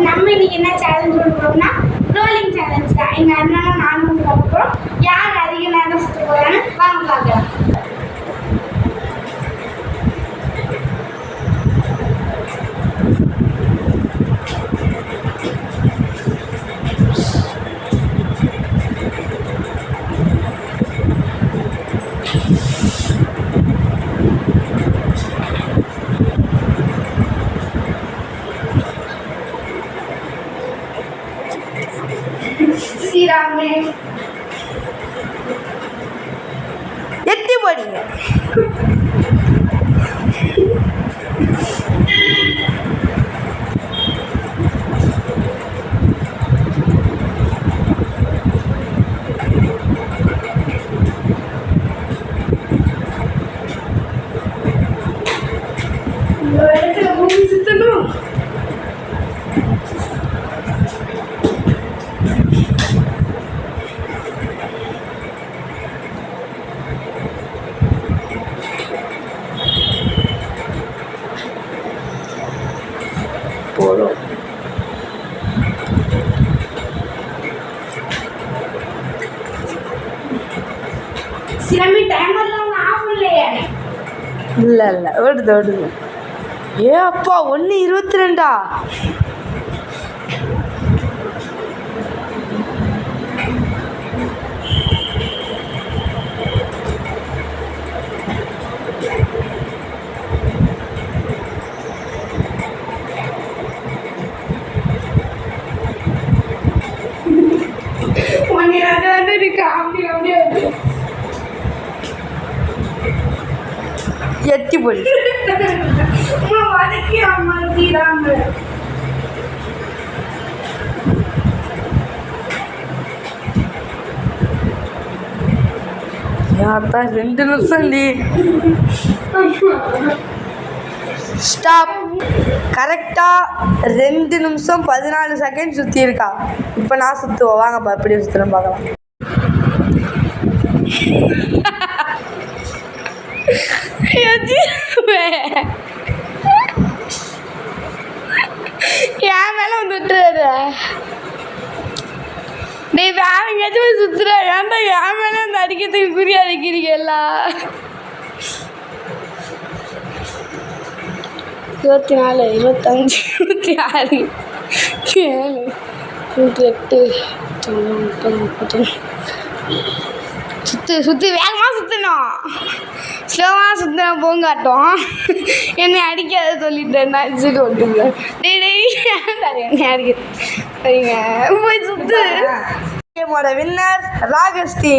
நம்ம இன்னைக்கு என்ன சேலஞ்ச் பண்ணுறோம்னா ரோலிங் சேலஞ்ச் தான். எங்கள் அண்ணனும் நானும் பார்க்குறோம். யார் அதிக நேரம் சுற்ற போகிறான்னு வாங்க பார்க்கலாம். ஸ்ரீராமே எத்தி போறீங்க. பூமி சுத்தணும். போதும். சிலம்பி டைமர்லாம் ஒன்று ஆஃப் இல்லையே. இல்லை இல்லை ஓடுது ஓடுது. ஏ அப்பா 1:22. எத்தி போடி. வதக்கி அம்மா தீராம யாத்தா 2 நிமிஷம் நீ ஸ்டாப். கரெக்டாக 2 நிமிஷம் 14 செகண்ட் சுற்றி இருக்கா. இப்போ நான் சுற்றுவோம். வாங்கப்பா எப்படி சுற்றுறேன்னு பார்க்கலாம். என் மேல வந்து விட்டுறாரு. நீ வேற எங்கேயாச்சும் போய் சுத்துற. ஏன்டா என் மேல வந்து அடிக்கிறதுக்கு குறி அடிக்கிறீங்க எல்லாம். 24, 25, 26, 27, 28, 30, 30. சுற்றி வேகமாக சுற்றணும். ஸ்லோவாக சுற்றினா போங்காட்டும். என்னை அடிக்காத சொல்லிட்டேன். நான் சரி ஓட்டுங்க. என்னை அடிக்க சரிங்க போய் சுற்று. வின்னர் ராகஸ்ரீ.